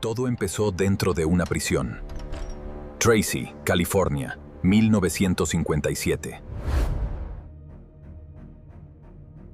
Todo empezó dentro de una prisión. Tracy, California, 1957.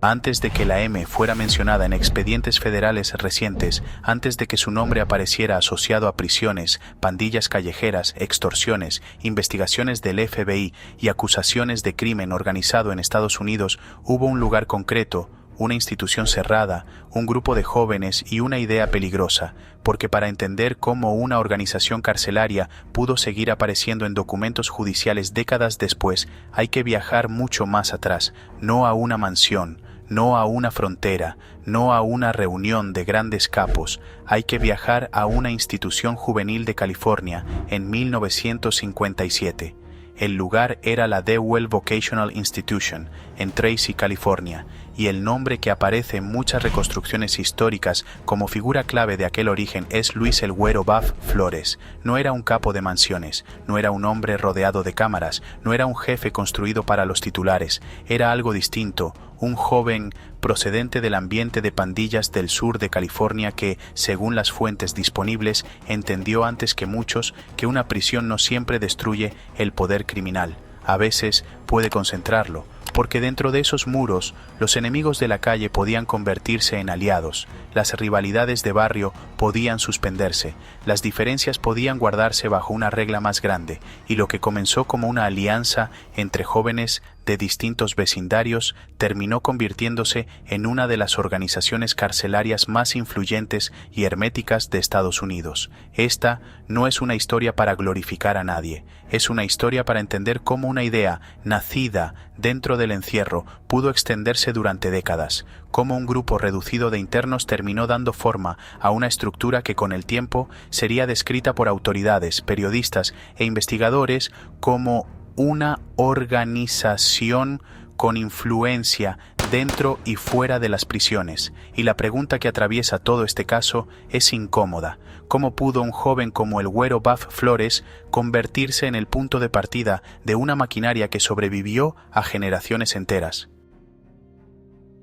Antes de que la M fuera mencionada en expedientes federales recientes, antes de que su nombre apareciera asociado a prisiones, pandillas callejeras, extorsiones, investigaciones del FBI y acusaciones de crimen organizado en Estados Unidos, hubo un lugar concreto, una institución cerrada, un grupo de jóvenes y una idea peligrosa, porque para entender cómo una organización carcelaria pudo seguir apareciendo en documentos judiciales décadas después, hay que viajar mucho más atrás, no a una mansión, no a una frontera, no a una reunión de grandes capos, hay que viajar a una institución juvenil de California en 1957. El lugar era la Dewey Vocational Institution, en Tracy, California, y el nombre que aparece en muchas reconstrucciones históricas como figura clave de aquel origen es Luis el Güero Buff Flores. No era un capo de mansiones, no era un hombre rodeado de cámaras, no era un jefe construido para los titulares, era algo distinto, un joven procedente del ambiente de pandillas del sur de California que, según las fuentes disponibles, entendió antes que muchos que una prisión no siempre destruye el poder criminal, a veces puede concentrarlo, porque dentro de esos muros los enemigos de la calle podían convertirse en aliados, las rivalidades de barrio podían suspenderse, las diferencias podían guardarse bajo una regla más grande, y lo que comenzó como una alianza entre jóvenes de distintos vecindarios terminó convirtiéndose en una de las organizaciones carcelarias más influyentes y herméticas de Estados Unidos. Esta no es una historia para glorificar a nadie, es una historia para entender cómo una idea nacida dentro del encierro pudo extenderse durante décadas, cómo un grupo reducido de internos terminó dando forma a una estructura que con el tiempo sería descrita por autoridades, periodistas e investigadores como una organización con influencia dentro y fuera de las prisiones. Y la pregunta que atraviesa todo este caso es incómoda. ¿Cómo pudo un joven como el Güero Buff Flores convertirse en el punto de partida de una maquinaria que sobrevivió a generaciones enteras?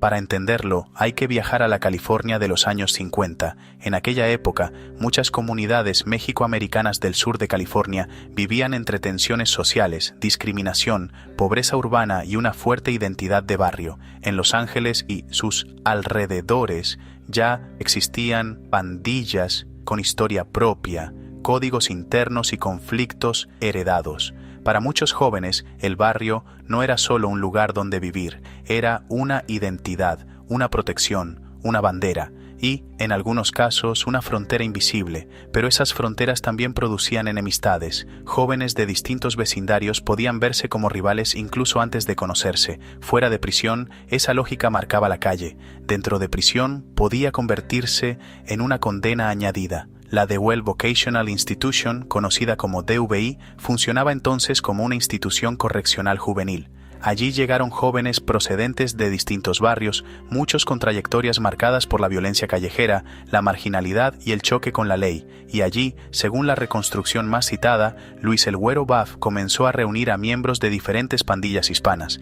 Para entenderlo, hay que viajar a la California de los años 50. En aquella época, muchas comunidades mexicoamericanas del sur de California vivían entre tensiones sociales, discriminación, pobreza urbana y una fuerte identidad de barrio. En Los Ángeles y sus alrededores ya existían pandillas con historia propia, códigos internos y conflictos heredados. Para muchos jóvenes, el barrio no era solo un lugar donde vivir, era una identidad, una protección, una bandera y, en algunos casos, una frontera invisible, pero esas fronteras también producían enemistades. Jóvenes de distintos vecindarios podían verse como rivales incluso antes de conocerse. Fuera de prisión, esa lógica marcaba la calle. Dentro de prisión, podía convertirse en una condena añadida. La Dewey Vocational Institution, conocida como DVI, funcionaba entonces como una institución correccional juvenil. Allí llegaron jóvenes procedentes de distintos barrios, muchos con trayectorias marcadas por la violencia callejera, la marginalidad y el choque con la ley, y allí, según la reconstrucción más citada, Luis el Güero Buff comenzó a reunir a miembros de diferentes pandillas hispanas.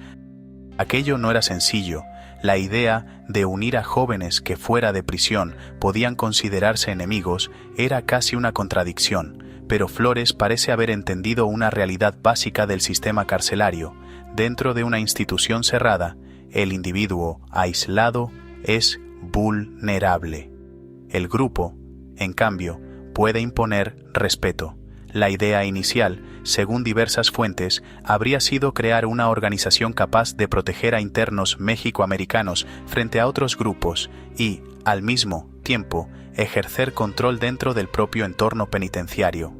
Aquello no era sencillo. La idea de unir a jóvenes que fuera de prisión podían considerarse enemigos era casi una contradicción, pero Flores parece haber entendido una realidad básica del sistema carcelario. Dentro de una institución cerrada, el individuo aislado es vulnerable. El grupo, en cambio, puede imponer respeto. La idea inicial, según diversas fuentes, habría sido crear una organización capaz de proteger a internos mexicoamericanos frente a otros grupos y, al mismo tiempo, ejercer control dentro del propio entorno penitenciario.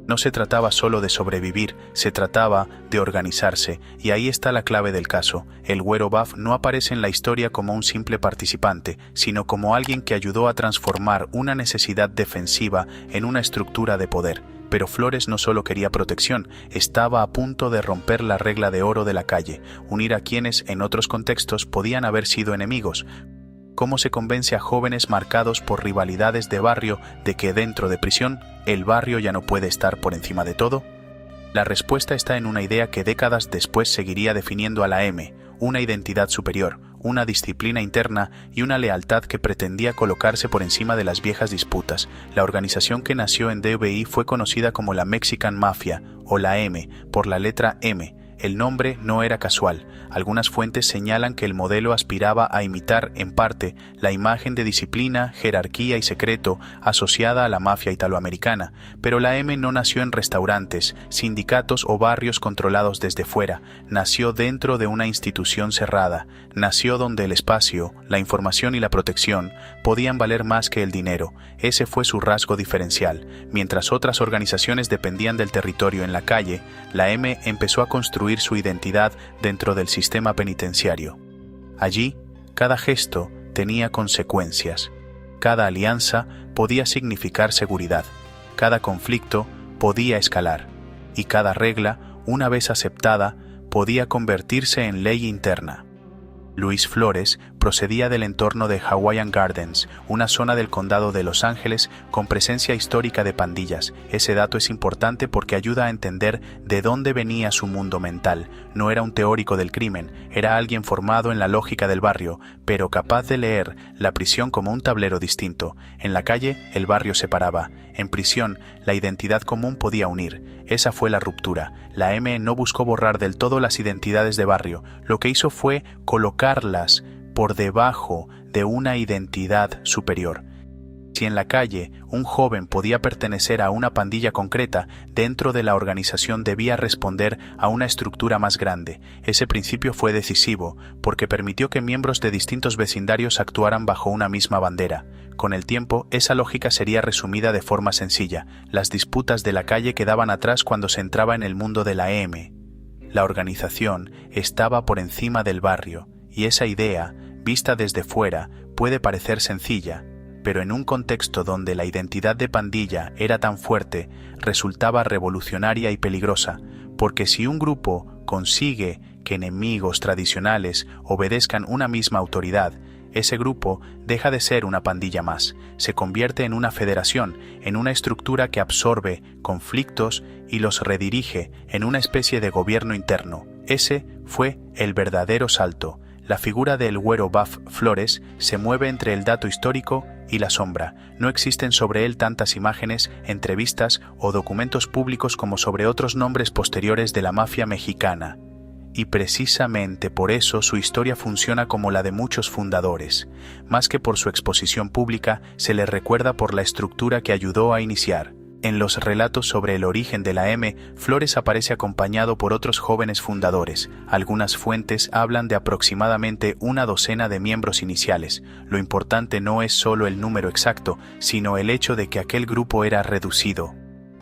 No se trataba solo de sobrevivir, se trataba de organizarse, y ahí está la clave del caso. El Güero Buff no aparece en la historia como un simple participante, sino como alguien que ayudó a transformar una necesidad defensiva en una estructura de poder. Pero Flores no solo quería protección, estaba a punto de romper la regla de oro de la calle, unir a quienes en otros contextos podían haber sido enemigos. ¿Cómo se convence a jóvenes marcados por rivalidades de barrio de que dentro de prisión el barrio ya no puede estar por encima de todo? La respuesta está en una idea que décadas después seguiría definiendo a la M, una identidad superior, una disciplina interna y una lealtad que pretendía colocarse por encima de las viejas disputas. La organización que nació en DBI fue conocida como la Mexican Mafia, o la M, por la letra M. El nombre no era casual. Algunas fuentes señalan que el modelo aspiraba a imitar, en parte, la imagen de disciplina, jerarquía y secreto asociada a la mafia italoamericana, pero la M no nació en restaurantes, sindicatos o barrios controlados desde fuera. Nació dentro de una institución cerrada. Nació donde el espacio, la información y la protección podían valer más que el dinero. Ese fue su rasgo diferencial. Mientras otras organizaciones dependían del territorio en la calle, la M empezó a construir su identidad dentro del sistema penitenciario. Allí, cada gesto tenía consecuencias. Cada alianza podía significar seguridad. Cada conflicto podía escalar. Y cada regla, una vez aceptada, podía convertirse en ley interna. Luis Flores procedía del entorno de Hawaiian Gardens, una zona del condado de Los Ángeles con presencia histórica de pandillas. Ese dato es importante porque ayuda a entender de dónde venía su mundo mental. No era un teórico del crimen, era alguien formado en la lógica del barrio, pero capaz de leer la prisión como un tablero distinto. En la calle, el barrio separaba. En prisión, la identidad común podía unir. Esa fue la ruptura. La M no buscó borrar del todo las identidades de barrio. Lo que hizo fue colocarlas por debajo de una identidad superior. Si en la calle un joven podía pertenecer a una pandilla concreta, dentro de la organización debía responder a una estructura más grande. Ese principio fue decisivo, porque permitió que miembros de distintos vecindarios actuaran bajo una misma bandera. Con el tiempo, esa lógica sería resumida de forma sencilla. Las disputas de la calle quedaban atrás cuando se entraba en el mundo de la M. La organización estaba por encima del barrio, y esa idea, vista desde fuera, puede parecer sencilla, pero en un contexto donde la identidad de pandilla era tan fuerte, resultaba revolucionaria y peligrosa, porque si un grupo consigue que enemigos tradicionales obedezcan una misma autoridad, ese grupo deja de ser una pandilla más, se convierte en una federación, en una estructura que absorbe conflictos y los redirige en una especie de gobierno interno. Ese fue el verdadero salto. La figura del güero Buff Flores se mueve entre el dato histórico y la sombra. No existen sobre él tantas imágenes, entrevistas o documentos públicos como sobre otros nombres posteriores de la mafia mexicana. Y precisamente por eso su historia funciona como la de muchos fundadores. Más que por su exposición pública, se le recuerda por la estructura que ayudó a iniciar. En los relatos sobre el origen de la M, Flores aparece acompañado por otros jóvenes fundadores. Algunas fuentes hablan de aproximadamente una docena de miembros iniciales. Lo importante no es solo el número exacto, sino el hecho de que aquel grupo era reducido,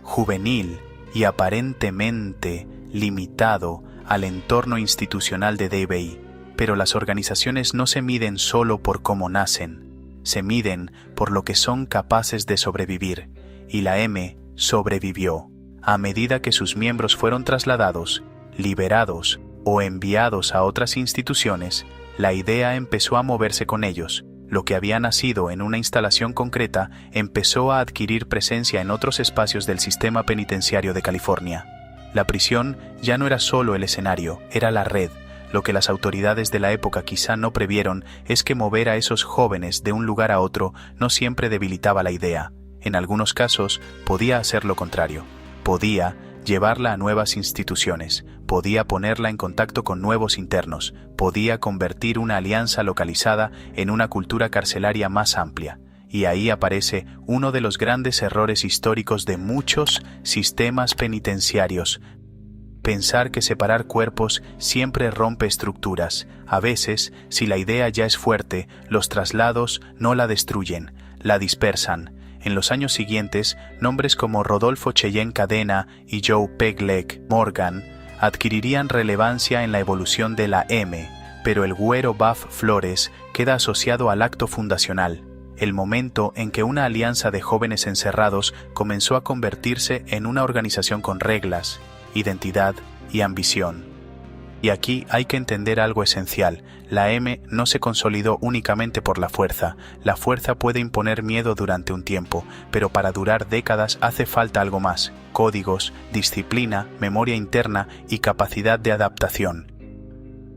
juvenil y aparentemente limitado al entorno institucional de DBI. Pero las organizaciones no se miden solo por cómo nacen, se miden por lo que son capaces de sobrevivir. Y la M sobrevivió. A medida que sus miembros fueron trasladados, liberados o enviados a otras instituciones, la idea empezó a moverse con ellos. Lo que había nacido en una instalación concreta empezó a adquirir presencia en otros espacios del sistema penitenciario de California. La prisión ya no era solo el escenario, era la red. Lo que las autoridades de la época quizá no previeron es que mover a esos jóvenes de un lugar a otro no siempre debilitaba la idea. En algunos casos podía hacer lo contrario, podía llevarla a nuevas instituciones, podía ponerla en contacto con nuevos internos, podía convertir una alianza localizada en una cultura carcelaria más amplia. Y ahí aparece uno de los grandes errores históricos de muchos sistemas penitenciarios. Pensar que separar cuerpos siempre rompe estructuras. A veces, si la idea ya es fuerte, los traslados no la destruyen, la dispersan. En los años siguientes, nombres como Rodolfo Cheyenne Cadena y Joe Peg Leg Morgan adquirirían relevancia en la evolución de la M, pero el güero Buff Flores queda asociado al acto fundacional, el momento en que una alianza de jóvenes encerrados comenzó a convertirse en una organización con reglas, identidad y ambición. Y aquí hay que entender algo esencial. La M no se consolidó únicamente por la fuerza. La fuerza puede imponer miedo durante un tiempo, pero para durar décadas hace falta algo más: códigos, disciplina, memoria interna y capacidad de adaptación.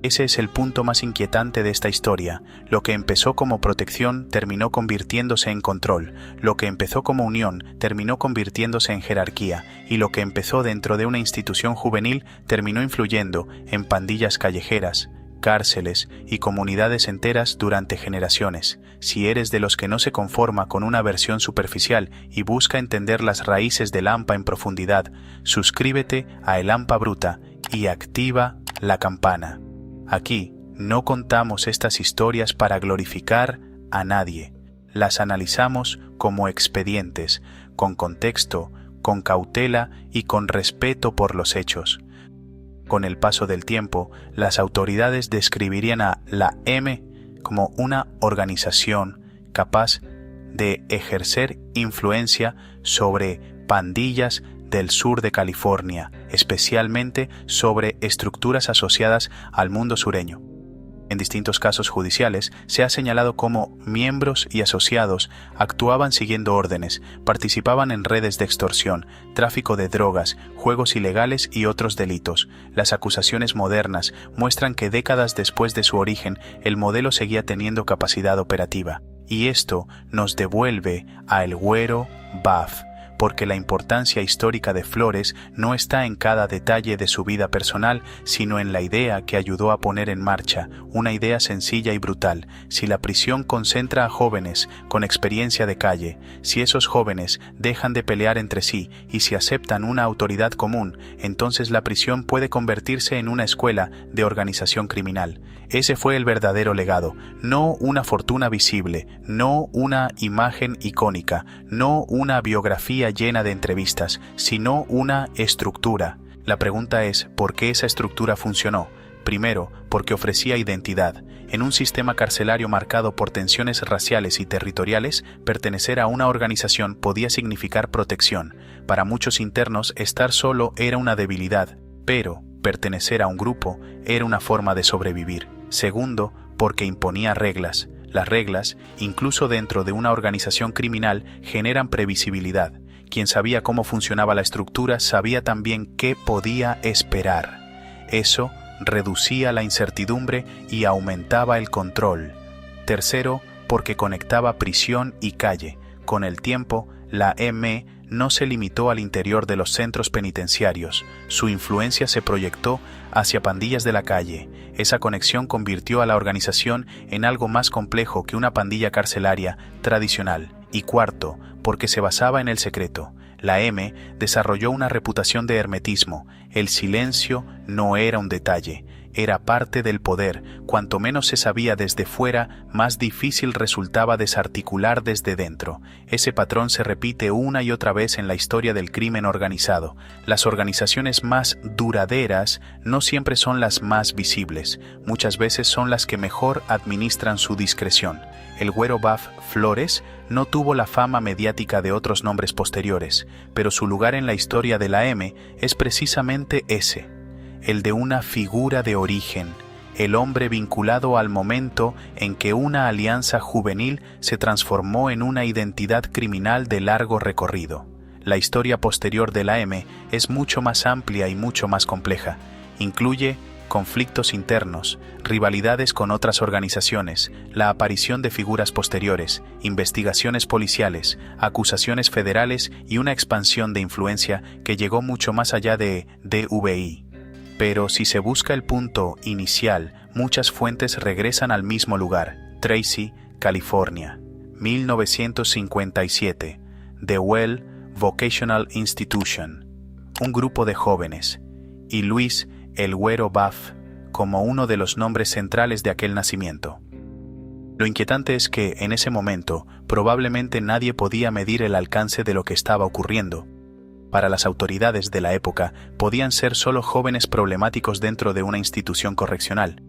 Ese es el punto más inquietante de esta historia. Lo que empezó como protección terminó convirtiéndose en control. Lo que empezó como unión terminó convirtiéndose en jerarquía. Y lo que empezó dentro de una institución juvenil terminó influyendo en pandillas callejeras, cárceles y comunidades enteras durante generaciones. Si eres de los que no se conforma con una versión superficial y busca entender las raíces del AMPA en profundidad, suscríbete a El AMPA Bruta y activa la campana. Aquí no contamos estas historias para glorificar a nadie. Las analizamos como expedientes, con contexto, con cautela y con respeto por los hechos. Con el paso del tiempo, las autoridades describirían a la M como una organización capaz de ejercer influencia sobre pandillas del sur de California, especialmente sobre estructuras asociadas al mundo sureño. En distintos casos judiciales se ha señalado cómo miembros y asociados actuaban siguiendo órdenes, participaban en redes de extorsión, tráfico de drogas, juegos ilegales y otros delitos. Las acusaciones modernas muestran que décadas después de su origen el modelo seguía teniendo capacidad operativa. Y esto nos devuelve a El Güero Buff, porque la importancia histórica de Flores no está en cada detalle de su vida personal, sino en la idea que ayudó a poner en marcha, una idea sencilla y brutal. Si la prisión concentra a jóvenes con experiencia de calle, si esos jóvenes dejan de pelear entre sí y si aceptan una autoridad común, entonces la prisión puede convertirse en una escuela de organización criminal. Ese fue el verdadero legado, no una fortuna visible, no una imagen icónica, no una biografía llena de entrevistas, sino una estructura. La pregunta es, ¿por qué esa estructura funcionó? Primero, porque ofrecía identidad. En un sistema carcelario marcado por tensiones raciales y territoriales, pertenecer a una organización podía significar protección. Para muchos internos, estar solo era una debilidad, pero pertenecer a un grupo era una forma de sobrevivir. Segundo, porque imponía reglas. Las reglas, incluso dentro de una organización criminal, generan previsibilidad. Quien sabía cómo funcionaba la estructura sabía también qué podía esperar. Eso reducía la incertidumbre y aumentaba el control. Tercero, porque conectaba prisión y calle. Con el tiempo, la M no se limitó al interior de los centros penitenciarios. Su influencia se proyectó hacia pandillas de la calle. Esa conexión convirtió a la organización en algo más complejo que una pandilla carcelaria tradicional. Y cuarto, porque se basaba en el secreto. La M desarrolló una reputación de hermetismo. El silencio no era un detalle, era parte del poder. Cuanto menos se sabía desde fuera, más difícil resultaba desarticular desde dentro. Ese patrón se repite una y otra vez en la historia del crimen organizado. Las organizaciones más duraderas no siempre son las más visibles, muchas veces son las que mejor administran su discreción. El Güero Buff Flores no tuvo la fama mediática de otros nombres posteriores, pero su lugar en la historia de la M es precisamente ese, el de una figura de origen, el hombre vinculado al momento en que una alianza juvenil se transformó en una identidad criminal de largo recorrido. La historia posterior de la M es mucho más amplia y mucho más compleja. Incluye conflictos internos, rivalidades con otras organizaciones, la aparición de figuras posteriores, investigaciones policiales, acusaciones federales y una expansión de influencia que llegó mucho más allá de DVI. Pero si se busca el punto inicial, muchas fuentes regresan al mismo lugar: Tracy, California, 1957, The Well Vocational Institution, un grupo de jóvenes, y Luis El Güero Buff como uno de los nombres centrales de aquel nacimiento. Lo inquietante es que, en ese momento, probablemente nadie podía medir el alcance de lo que estaba ocurriendo. Para las autoridades de la época, podían ser solo jóvenes problemáticos dentro de una institución correccional.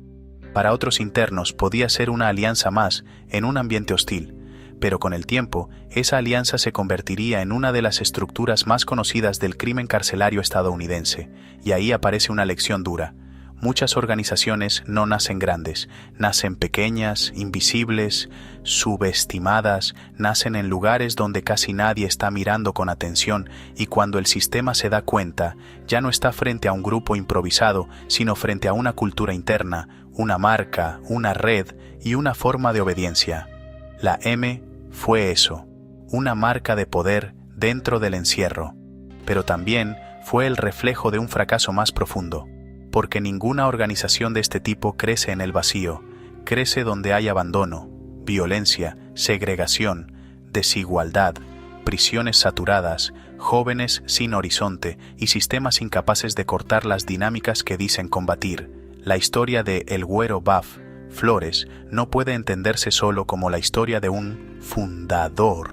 Para otros internos podía ser una alianza más en un ambiente hostil, pero con el tiempo, esa alianza se convertiría en una de las estructuras más conocidas del crimen carcelario estadounidense, y ahí aparece una lección dura. muchas organizaciones no nacen grandes, nacen pequeñas, invisibles, subestimadas, nacen en lugares donde casi nadie está mirando con atención, y cuando el sistema se da cuenta, ya no está frente a un grupo improvisado, sino frente a una cultura interna, una marca, una red y una forma de obediencia. La M fue eso, una marca de poder dentro del encierro, pero también fue el reflejo de un fracaso más profundo, porque ninguna organización de este tipo crece en el vacío, crece donde hay abandono, violencia, segregación, desigualdad, prisiones saturadas, jóvenes sin horizonte y sistemas incapaces de cortar las dinámicas que dicen combatir. La historia de El Güero Buff Flores no puede entenderse solo como la historia de un fundador.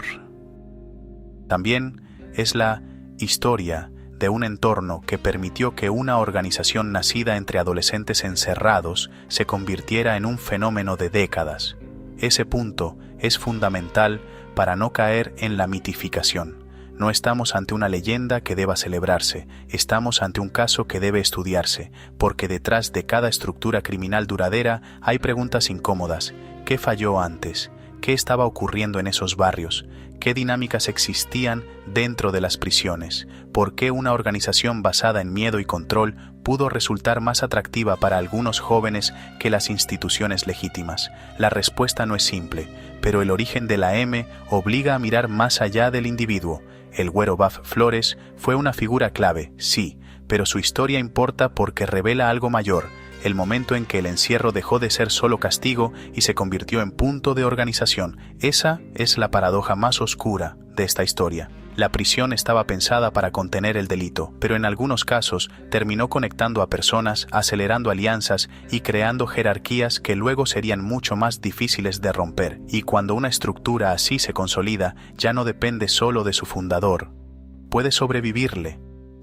También es la historia de un entorno que permitió que una organización nacida entre adolescentes encerrados se convirtiera en un fenómeno de décadas. Ese punto es fundamental para no caer en la mitificación. No estamos ante una leyenda que deba celebrarse, estamos ante un caso que debe estudiarse, porque detrás de cada estructura criminal duradera hay preguntas incómodas. ¿Qué falló antes? ¿Qué estaba ocurriendo en esos barrios? ¿Qué dinámicas existían dentro de las prisiones? ¿Por qué una organización basada en miedo y control pudo resultar más atractiva para algunos jóvenes que las instituciones legítimas? La respuesta no es simple, pero el origen de la M obliga a mirar más allá del individuo. El Güero Buff Flores fue una figura clave, sí, pero su historia importa porque revela algo mayor, el momento en que el encierro dejó de ser solo castigo y se convirtió en punto de organización. Esa es la paradoja más oscura de esta historia. La prisión estaba pensada para contener el delito, pero en algunos casos terminó conectando a personas, acelerando alianzas y creando jerarquías que luego serían mucho más difíciles de romper. Y cuando una estructura así se consolida, ya no depende solo de su fundador. Puede sobrevivirle,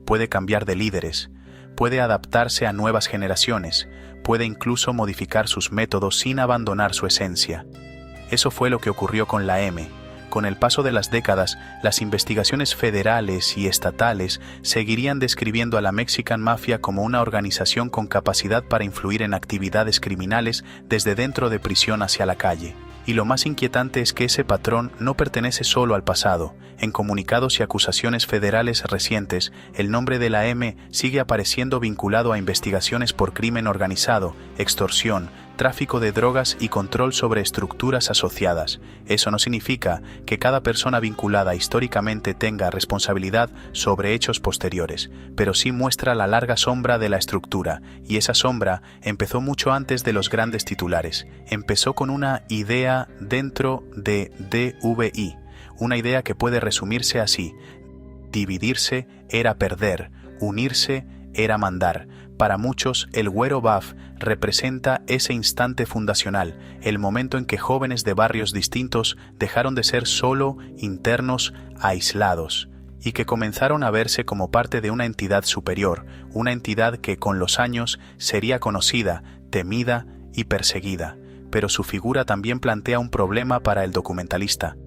puede cambiar de líderes, puede adaptarse a nuevas generaciones, puede incluso modificar sus métodos sin abandonar su esencia. Eso fue lo que ocurrió con la M. Con el paso de las décadas, las investigaciones federales y estatales seguirían describiendo a la Mexican Mafia como una organización con capacidad para influir en actividades criminales desde dentro de prisión hacia la calle. Y lo más inquietante es que ese patrón no pertenece solo al pasado. En comunicados y acusaciones federales recientes, el nombre de la M sigue apareciendo vinculado a investigaciones por crimen organizado, extorsión, tráfico de drogas y control sobre estructuras asociadas. Eso no significa que cada persona vinculada históricamente tenga responsabilidad sobre hechos posteriores, pero sí muestra la larga sombra de la estructura, y esa sombra empezó mucho antes de los grandes titulares. Empezó con una idea dentro de DVI, una idea que puede resumirse así: dividirse era perder, unirse era mandar. Para muchos, el Güero Buff representa ese instante fundacional, el momento en que jóvenes de barrios distintos dejaron de ser solo internos aislados y que comenzaron a verse como parte de una entidad superior, una entidad que con los años sería conocida, temida y perseguida. Pero su figura también plantea un problema para el documentalista.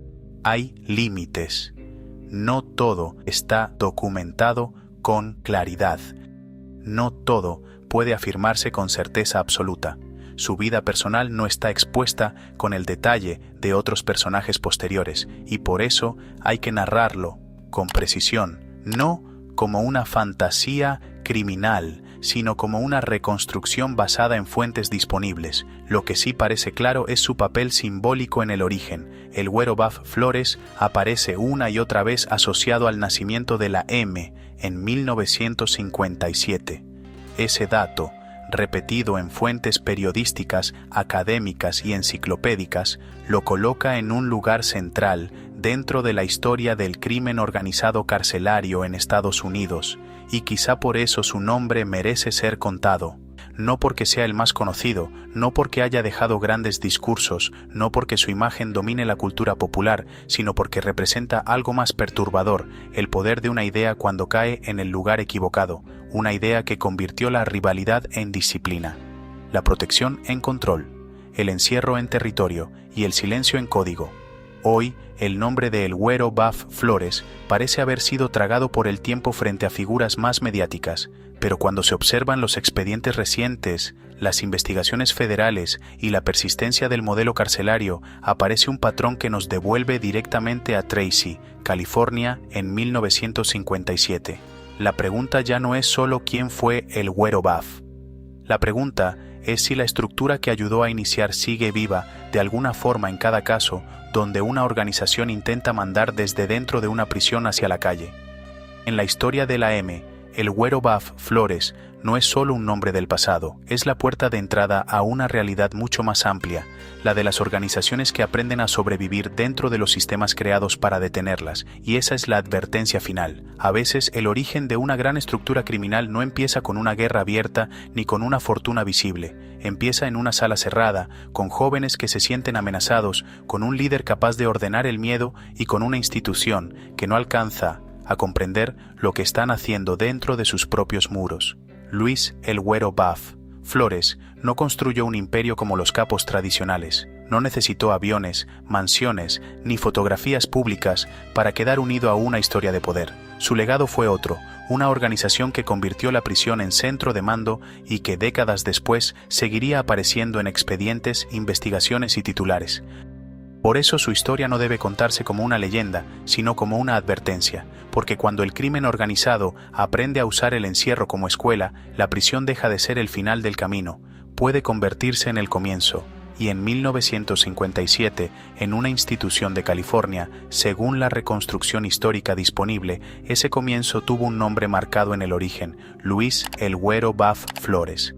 Hay límites. No todo está documentado con claridad. No todo puede afirmarse con certeza absoluta. Su vida personal no está expuesta con el detalle de otros personajes posteriores, y por eso hay que narrarlo con precisión, no como una fantasía criminal, sino como una reconstrucción basada en fuentes disponibles. Lo que sí parece claro es su papel simbólico en el origen. El Güero Buff Flores aparece una y otra vez asociado al nacimiento de la M en 1957. Ese dato, repetido en fuentes periodísticas, académicas y enciclopédicas, lo coloca en un lugar central dentro de la historia del crimen organizado carcelario en Estados Unidos, y quizá por eso su nombre merece ser contado. No porque sea el más conocido, no porque haya dejado grandes discursos, no porque su imagen domine la cultura popular, sino porque representa algo más perturbador, el poder de una idea cuando cae en el lugar equivocado, una idea que convirtió la rivalidad en disciplina, la protección en control, el encierro en territorio y el silencio en código. Hoy, el nombre de El Güero Buff Flores parece haber sido tragado por el tiempo frente a figuras más mediáticas, pero cuando se observan los expedientes recientes, las investigaciones federales y la persistencia del modelo carcelario, aparece un patrón que nos devuelve directamente a Tracy, California, en 1957. La pregunta ya no es solo quién fue el Güero Buff. La pregunta es si la estructura que ayudó a iniciar sigue viva de alguna forma en cada caso donde una organización intenta mandar desde dentro de una prisión hacia la calle. En la historia de la M, el Güero Buff Flores no es solo un nombre del pasado, es la puerta de entrada a una realidad mucho más amplia, la de las organizaciones que aprenden a sobrevivir dentro de los sistemas creados para detenerlas, y esa es la advertencia final. A veces el origen de una gran estructura criminal no empieza con una guerra abierta ni con una fortuna visible, empieza en una sala cerrada, con jóvenes que se sienten amenazados, con un líder capaz de ordenar el miedo y con una institución que no alcanza a comprender lo que están haciendo dentro de sus propios muros. Luis el Güero Buff Flores no construyó un imperio como los capos tradicionales, no necesitó aviones, mansiones ni fotografías públicas para quedar unido a una historia de poder. Su legado fue otro, una organización que convirtió la prisión en centro de mando y que décadas después seguiría apareciendo en expedientes, investigaciones y titulares. Por eso su historia no debe contarse como una leyenda, sino como una advertencia, porque cuando el crimen organizado aprende a usar el encierro como escuela, la prisión deja de ser el final del camino, puede convertirse en el comienzo, y en 1957, en una institución de California, según la reconstrucción histórica disponible, ese comienzo tuvo un nombre marcado en el origen: Luis el Güero Buff Flores.